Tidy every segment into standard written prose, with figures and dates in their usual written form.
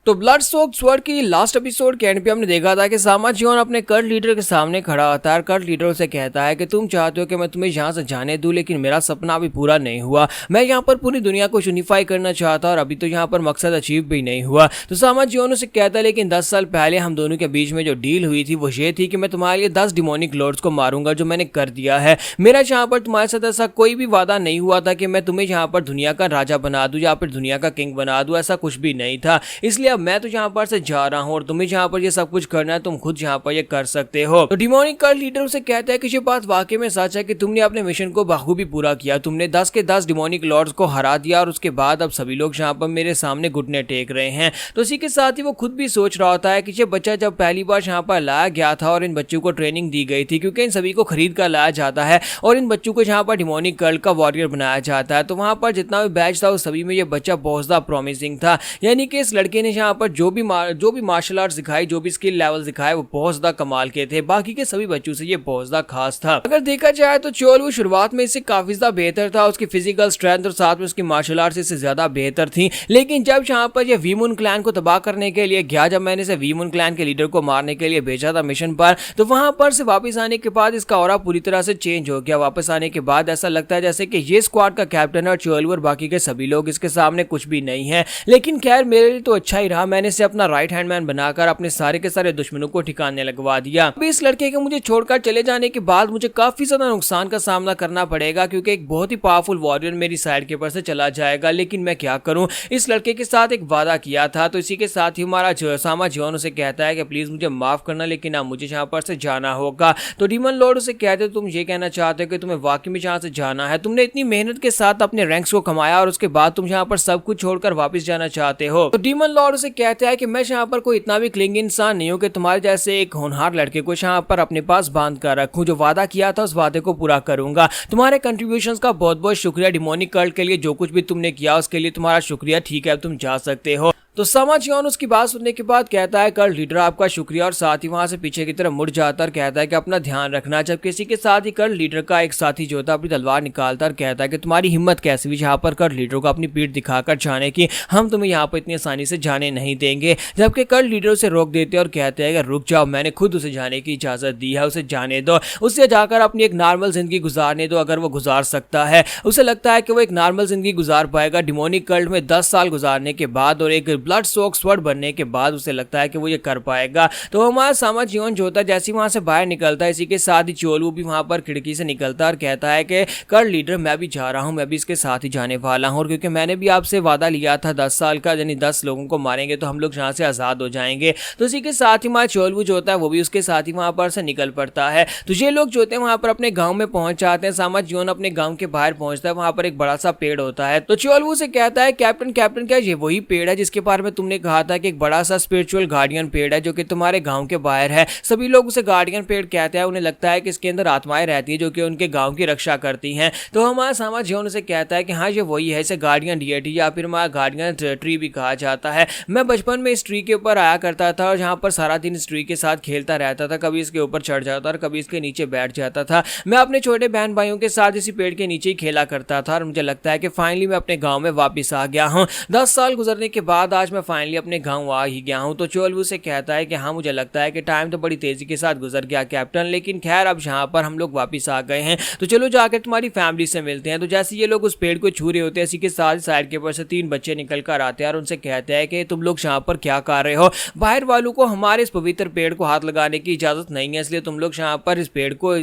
तो blood soaked sword की last episode के एंड पे हमने देखा था कि सामा जियोन अपने कल्ट लीडर के सामने खड़ा होता है। कल्ट लीडर उसे कहता है कि तुम चाहते हो कि मैं तुम्हें यहाँ से जाने दूं, लेकिन मेरा सपना अभी पूरा नहीं हुआ। मैं यहाँ पर पूरी दुनिया को यूनिफाई करना चाहता और अभी तो यहाँ पर मकसद अचीव भी नहीं हुआ। तो सामा जियोन उसे कहता है लेकिन 10 साल पहले हम दोनों के बीच में जो डील हुई थी वो ये थी कि मैं तुम्हारे लिए 10 डिमोनिक लॉर्ड्स को मारूंगा, जो मैंने कर दिया है। मेरा यहाँ पर तुम्हारे साथ ऐसा कोई भी वादा नहीं हुआ था कि मैं तुम्हें यहाँ पर दुनिया का राजा बना दूं या फिर दुनिया का किंग बना दूं, ऐसा कुछ भी नहीं था। इसलिए अब मैं तो यहाँ पर जा रहा हूँ और तुम्हें जहाँ पर ये सब कुछ करना है तुम खुद यहाँ पर ये कर सकते हो। तो डिमोनिक कल्ट लीडर उसे कहता है कि ये बात वाकई में सच है कि तुमने अपने मिशन को बखूबी पूरा किया। तुमने 10 के 10 डिमोनिक लॉर्ड्स को हरा दिया और उसके बाद अब सभी लोग यहाँ पर मेरे सामने घुटने टेक रहे हैं। तो इसी के साथ ही वो खुद भी सोच रहा होता है कि ये बच्चा जब पहली बार यहाँ पर लाया गया था और इन बच्चों को ट्रेनिंग दी गई थी, क्योंकि इन सभी को खरीद कर लाया जाता है और इन बच्चों को यहाँ पर डिमोनिक कल्ट का वॉरियर बनाया जाता है। तो वहाँ पर जितना भी बैच था उस सभी में ये बच्चा बहुत ज्यादा प्रॉमिसिंग था। यानी कि इस लड़के ने यहाँ पर जो भी मार्शल आर्ट्स दिखाई, जो भी स्किल लेवल दिखाए वो बहुत ज्यादा कमाल के थे। बाकी के सभी बच्चों से ये बहुत ज्यादा खास था। अगर देखा जाए तो चोल वो शुरुआत में इससे काफी ज्यादा बेहतर था, उसकी फिजिकल स्ट्रेंथ और साथ में उसकी मार्शल आर्ट्स इससे ज्यादा बेहतर थी। लेकिन जब यहाँ पर ये वीमून क्लैन को तबाह करने के लिए गया, जब मैंने इसे वीमून क्लैन के लीडर को मारने के लिए भेजा था मिशन पर, तो वहां पर से वापस आने के बाद इसका ऑरा पूरी तरह से चेंज हो गया। वापस आने के बाद ऐसा लगता है जैसे कि ये स्क्वाड का कैप्टन और चोल और बाकी के सभी लोग इसके सामने कुछ भी नहीं है। लेकिन खैर मेरे लिए तो अच्छा ही रहा, मैंने इसे अपना राइट हैंड मैन बनाकर अपने सारे के सारे दुश्मनों को ठिकाने लगवा दिया। अभी इस लड़के के मुझे छोड़कर चले जाने के बाद मुझे काफी ज्यादा नुकसान का सामना करना पड़ेगा, क्योंकि एक बहुत ही पावरफुल वॉरियर मेरी साइड के ऊपर से चला जाएगा। लेकिन मैं क्या करूं, इस लड़के के साथ एक वादा किया था। तो इसी के साथ ही हमारा सामा जियोन उसे कहता है कि प्लीज मुझे माफ करना, लेकिन अब मुझे यहाँ पर से जाना होगा। तो डीमन लॉर्ड उसे कहते तुम ये कहना चाहते हो कि तुम्हें वाकई में यहाँ से जाना है? तुमने इतनी मेहनत के साथ अपने रैंक्स को कमाया और उसके बाद तुम यहाँ पर सब कुछ छोड़कर वापस जाना चाहते हो? तो डीमन लॉर्ड उसे कहता है कि मैं यहाँ पर कोई इतना भी क्लिंग इंसान नहीं हूँ कि तुम्हारे जैसे एक होनहार लड़के को यहाँ पर अपने पास बांध कर रखूं। जो वादा किया था उस वादे को पूरा करूंगा। तुम्हारे कंट्रीब्यूशंस का बहुत बहुत शुक्रिया डिमोनिक कल्ट के लिए, जो कुछ भी तुमने किया उसके लिए तुम्हारा शुक्रिया। ठीक है, अब तुम जा सकते हो। तो सामा जियोन उसकी बात सुनने के बाद कहता है कल्ट लीडर आपका शुक्रिया, और साथ ही वहां से पीछे की तरफ मुड़ जाता और कहता है कि अपना ध्यान रखना। जब किसी के साथ ही कल्ट लीडर का एक साथी जो था अपनी तलवार निकालता और कहता है कि तुम्हारी हिम्मत कैसी हुई यहाँ पर कल्ट लीडर को अपनी पीठ दिखाकर जाने की, हम तुम्हें यहाँ पर इतनी आसानी से जाने नहीं देंगे। जबकि कल्ट लीडर उसे रोक देते और कहते हैं कि रुक जाओ, मैंने खुद उसे जाने की इजाजत दी है, उसे जाने दो, उससे जाकर अपनी एक नॉर्मल जिंदगी गुजारने दो अगर वो गुजार सकता है। उसे लगता है कि वो एक नॉर्मल जिंदगी गुजार पाएगा डिमोनिक कल्ट में 10 साल गुजारने के बाद और एक ब्लड सोक्ड स्वॉर्ड बनने के बाद उसे लगता है कि वो ये कर पाएगा। तो हमारा सामा जियोन जो होता है जैसे वहां से बाहर निकलता है, इसी के साथ ही चोलू भी वहां पर खिड़की से निकलता है और कहता है कि कल्ट लीडर मैं भी जा रहा हूं, मैं भी इसके साथ ही जाने वाला हूं, और क्योंकि मैंने भी आपसे वादा लिया था 10 साल का, यानी 10 लोगों को मारेंगे तो हम लोग यहाँ से आजाद हो जाएंगे। तो इसी के साथ ही हमारा चोलू जो होता है वो भी उसके साथ ही वहां पर से निकल पड़ता है। तो ये लोग जो होते हैं वहां पर अपने गाँव में पहुंच जाते हैं। सामा जियोन अपने गाँव के बाहर पहुंचता है, वहां पर एक बड़ा सा पेड़ होता है। तो चोलू से कहता है कैप्टन कैप्टन क्या ये वही पेड़ है जिसके बारे में तुमने कहा था कि एक बड़ा सा स्पिरिचुअल गार्डियन पेड़ है जो कि तुम्हारे गांव के बाहर है? सभी लोग उसे गार्डियन पेड़ कहते हैं, उन्हें लगता है कि इसके अंदर आत्माएं रहती है जो कि उनके गांव की रक्षा करती हैं। तो हमारा सामा जियोन उसे कहता है कि हाँ ये वही है, इसे गार्डियन डिएटी या फिर हमारा गार्डियन ट्री भी कहा जाता है। मैं बचपन में इस ट्री के ऊपर आया करता था और यहाँ पर सारा दिन इस ट्री के साथ खेलता रहता था, कभी इसके ऊपर चढ़ जाता और कभी इसके नीचे बैठ जाता था। मैं अपने छोटे बहन भाइयों के साथ इसी पेड़ के नीचे ही खेला करता था और मुझे लगता है कि फाइनली मैं अपने गाँव में वापिस आ गया हूँ। 10 साल गुजरने के बाद आज मैं फाइनली अपने गाँव आ ही गया हूँ। तो चोलू से कहता है कि हाँ मुझे लगता है कि टाइम तो बड़ी तेजी के साथ गुजर गया कैप्टन, लेकिन खैर अब यहाँ पर हम लोग वापस आ गए हैं, तो चलो जाकर तुम्हारी फैमिली से मिलते हैं। तो जैसे ये लोग उस पेड़ को छू रहे होते हैं, इसी के साथ साइड के ऊपर से 3 बच्चे निकल कर आते हैं और उनसे कहते हैं कि तुम लोग यहाँ पर क्या कर रहे हो? बाहर वालों को हमारे इस पवित्र पेड़ को हाथ लगाने की इजाजत नहीं है, इसलिए तुम लोग यहाँ पर इस पेड़ को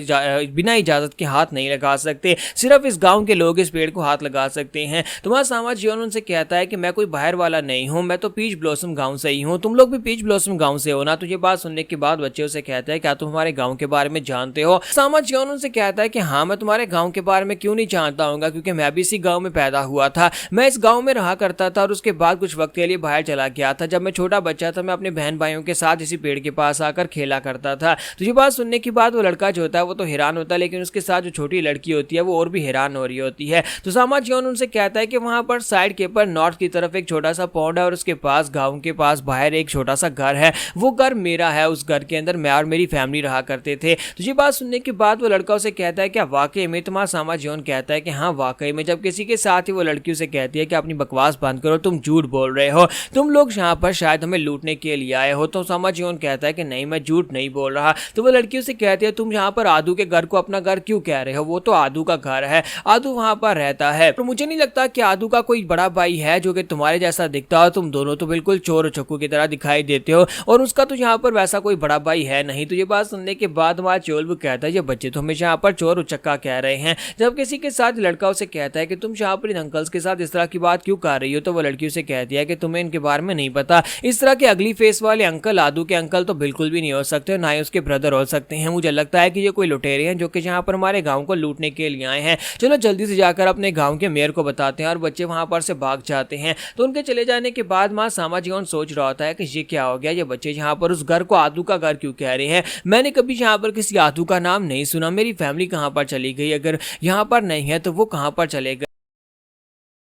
बिना इजाजत के हाथ नहीं लगा सकते, सिर्फ इस गाँव के लोग इस पेड़ को हाथ लगा सकते हैं। तुम्हारा सामा जियोन उनसे कहता है कि मैं कोई बाहर वाला नहीं हूँ, मैं तो पीच ब्लॉसम गाँव से ही हूँ, तुम लोग भी पीच ब्लॉसम गांव से हो ना? तो ये बात सुनने के बाद बच्चे उसे कहते हैं क्या तुम हमारे गांव के बारे में जानते हो? सामा जियोन उनसे कहता है कि हाँ मैं तुम्हारे गांव के बारे में क्यों नहीं जानता हूँ, क्योंकि मैं भी इसी गांव में पैदा हुआ था, मैं इस गांव में रहा करता था और उसके बाद कुछ वक्त के लिए बाहर चला गया था। जब मैं छोटा बच्चा था मैं अपने बहन भाइयों के साथ इसी पेड़ के पास आकर खेला करता था। तो ये बात सुनने के बाद वो लड़का जो होता है वो तो हैरान होता है, लेकिन उसके साथ जो छोटी लड़की होती है वो और भी हैरान हो रही होती है। तो सामा जियोन उनसे कहता है कि वहां पर साइड के ऊपर नॉर्थ की तरफ एक छोटा सा पॉन्ड है और पर उसके पास गाँव के पास बाहर एक छोटा सा घर है, वो घर मेरा है। उस घर के अंदर मैं और मेरी फैमिली रहा करते थे। तो ये बात सुनने के बाद वो लड़का उसे कहता है क्या वाकई में? तुम्हारा सामा जियोन कहता है कि हाँ वाकई में। जब किसी के साथ ही वो लड़की उसे कहती है कि अपनी बकवास बंद करो, तुम झूठ बोल रहे हो, तुम लोग यहाँ पर शायद हमें लूटने के लिए आए हो। तो सामा जियोन कहता है कि नहीं, मैं झूठ नहीं बोल रहा। तो वो लड़की उसे कहती है तुम यहाँ पर आदू के घर को अपना घर क्यों कह रहे हो? वो तो आदू का घर है, आदू वहां पर रहता है। तो मुझे नहीं लगता कि आदू का कोई बड़ा भाई है जो कि तुम्हारे जैसा दिखता हो। तुम दोनों तो बिल्कुल चोर चक्कू की तरह दिखाई देते हो और उसका तो यहाँ पर वैसा कोई बड़ा भाई है नहीं। तो ये बात सुनने के बाद हमारा चोल भी कहता है ये बच्चे तो हमेशा यहाँ पर चोर उचक्का कह रहे हैं। जब किसी के साथ लड़का उसे कहता है कि तुम यहाँ पर इन अंकल्स के साथ इस तरह की बात क्यों कर रही हो, तो वो लड़की उसे कहती है कि तुम्हें इनके बारे में नहीं पता। इस तरह के अगली फेस वाले अंकल आदू के अंकल तो बिल्कुल भी नहीं हो सकते, ना ही उसके ब्रदर हो सकते हैं। मुझे लगता है कि ये कोई लुटेरे हैं जो कि यहाँ पर हमारे गाँव को लूटने के लिए आए हैं। चलो जल्दी से जाकर अपने गाँव के मेयर को बताते हैं। और बच्चे वहां पर से भाग जाते हैं। तो उनके चले जाने के बाद माँ सामा जियोन सोच रहा होता है कि ये क्या हो गया, ये बच्चे यहाँ पर उस घर को आदू का घर क्यों कह रहे हैं? मैंने कभी यहाँ पर किसी आदू का नाम नहीं सुना। मेरी फैमिली कहाँ पर चली गई? अगर यहाँ पर नहीं है तो वो कहाँ पर चले गए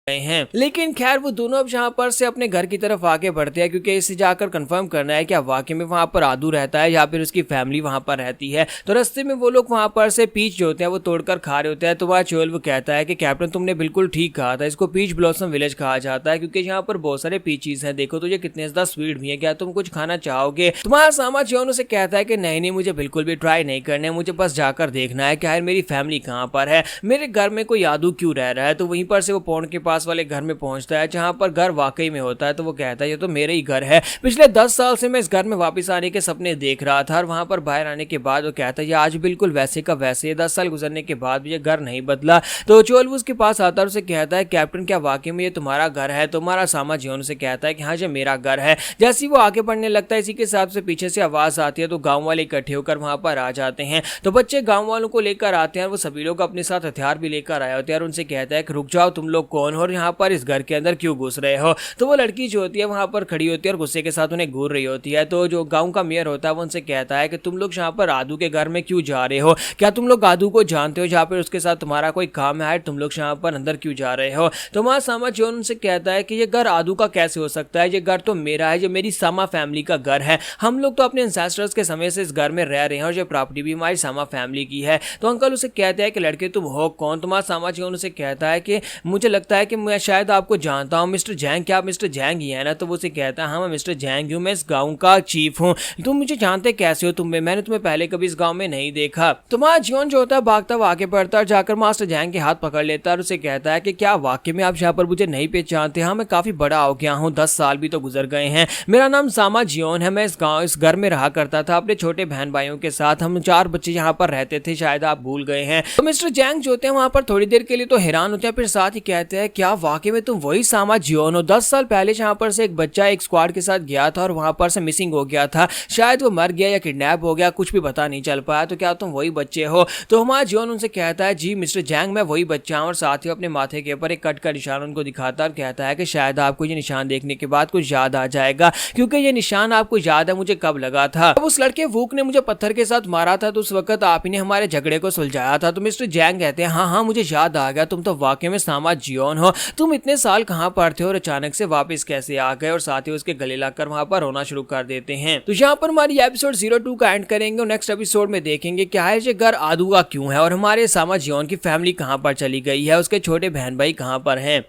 हैं। लेकिन खैर वो दोनों अब यहाँ पर से अपने घर की तरफ आगे बढ़ते हैं क्योंकि इसे जाकर कंफर्म करना है कि वाकई में वहां पर आदू रहता है या फिर उसकी फैमिली वहां पर रहती है। तो रास्ते में वो लोग वहां पर से पीच जो होते हैं वो तोड़कर खा रहे होते हैं। तो वह चोल वो कहता है कि कैप्टन तुमने बिल्कुल ठीक कहा था, इसको पीच ब्लॉसम विलेज कहा जाता है क्योंकि यहाँ पर बहुत सारे पीचीज हैं। देखो तो ये कितने ज्यादा स्वीट भी है, क्या तुम कुछ खाना चाहोगे? तुम्हारा सामा जियोन उसे कहता है कि नहीं, मुझे बिल्कुल भी ट्राई नहीं करने, मुझे बस जाकर देखना है कि मेरी फैमिली कहाँ पर है, मेरे घर में कोई आदू क्यों रह रहा है। तो वहीं पर से वो पौंड के पास वाले घर में पहुंचता है जहां पर घर वाकई में होता है। तो वो कहता है ये तो मेरे ही घर है, पिछले 10 साल से मैं इस घर में वापस आने के सपने देख रहा था। और वहां पर बाहर आने के बाद वो कहता है ये आज बिल्कुल वैसे का वैसे, 10 साल गुजरने के बाद भी ये घर नहीं बदला। तो चोल उसके पास आता है, उसे कहता है कैप्टन क्या वाकई में ये तुम्हारा घर है? तुम्हारा सामा जियोन उसे कहता है कि हाँ ये मेरा घर है। जैसे वो आगे बढ़ने लगता है इसी के हिसाब से पीछे से आवाज आती है। तो गाँव वाले इकट्ठे होकर वहां पर आ जाते हैं। तो बच्चे गाँव वालों को लेकर आते हैं। वो सभी लोग अपने साथ हथियार भी लेकर आए होते हैं और उनसे कहता है कि रुक जाओ, तुम लोग कौन हो और यहाँ पर इस घर के अंदर क्यों घुस रहे हो? तो वो लड़की जो होती है वहां पर खड़ी होती है और गुस्से के साथ उन्हें घूर रही होती है। तो जो गांव का मेयर होता है वो उनसे कहता है कि तुम लोग यहाँ पर आदू के घर में क्यों जा रहे हो? क्या तुम लोग आदू को जानते हो जहाँ पर उसके साथ तुम्हारा कोई काम है? तुम लोग यहाँ पर अंदर क्यों जा रहे हो? तो वहां सामा जियोन उनसे कहता है कि ये घर आदू का कैसे हो सकता है? ये घर तो मेरा है, ये मेरी सामा फैमिली का घर है। हम लोग तो अपने एंसेस्टर्स के समय से इस घर में रह रहे हैं और ये प्रॉपर्टी भी हमारी सामा फैमिली की है। तो अंकल उसे कहते हैं कि लड़के तुम हो कौन? तुम्हारा सामा जियोन उसे कहता है कि मुझे लगता है कि मैं शायद आपको जानता हूँ, मिस्टर जैंग। क्या आप मिस्टर जैंग ही है ना? तो वो उसे कहता है हाँ मैं मिस्टर जैंग हूँ, मैं इस गाँव का चीफ हूँ। तुम मुझे जानते कैसे हो? मैंने तुम्हें पहले कभी इस गाँव में नहीं देखा। तुम्हारा जियोन जो होता है भागता हुआ आगे बढ़ता है, जाकर मास्टर जैंग के हाथ पकड़ लेता है और उसे कहता है कि क्या वाकई में आप यहाँ पर मुझे नहीं पहचानते? हाँ मैं काफी बड़ा हो गया हूँ, 10 साल भी तो गुजर गए हैं। मेरा नाम सामा जियोन है, मैं इस घर में रहा करता था अपने छोटे बहन भाइयों के साथ। हम 4 बच्चे यहाँ पर रहते थे, शायद आप भूल गए हैं। तो मिस्टर जैंग जो होते हैं वहां पर थोड़ी देर के लिए तो हैरान होते हैं, फिर साथ ही कहते हैं क्या वाकई में तुम वही सामा जियोन हो? 10 साल पहले यहाँ पर से एक बच्चा एक स्क्वाड के साथ गया था और वहां पर से मिसिंग हो गया था, शायद वो मर गया या किडनैप हो गया, कुछ भी पता नहीं चल पाया। तो क्या तुम वही बच्चे हो? तो हमारा जियोन उनसे कहता है जी मिस्टर जैंग मैं वही बच्चा हूँ। और साथ ही अपने माथे के ऊपर एक कट का निशान उनको दिखाता है और कहता है कि शायद आपको ये निशान देखने के बाद कुछ याद आ जाएगा, क्योंकि ये निशान आपको याद है मुझे कब लगा था। अब उस लड़के वूक ने मुझे पत्थर के साथ मारा था, तो उस वक्त आप ही ने हमारे झगड़े को सुलझाया था। तो मिस्टर जैंग कहते हैं हाँ मुझे याद आ गया, तुम तो वाकई में सामा जियोन हो। तुम इतने साल कहाँ पर थे और अचानक से वापस कैसे आ गए? और साथ ही उसके गले लगाकर वहां पर रोना शुरू कर देते हैं। तो यहाँ पर हमारी एपिसोड 02 का एंड करेंगे और नेक्स्ट एपिसोड में देखेंगे क्या है ये घर आदू का क्यों है और हमारे सामा जियोन की फैमिली कहाँ पर चली गई है, उसके छोटे बहन भाई कहाँ पर हैं।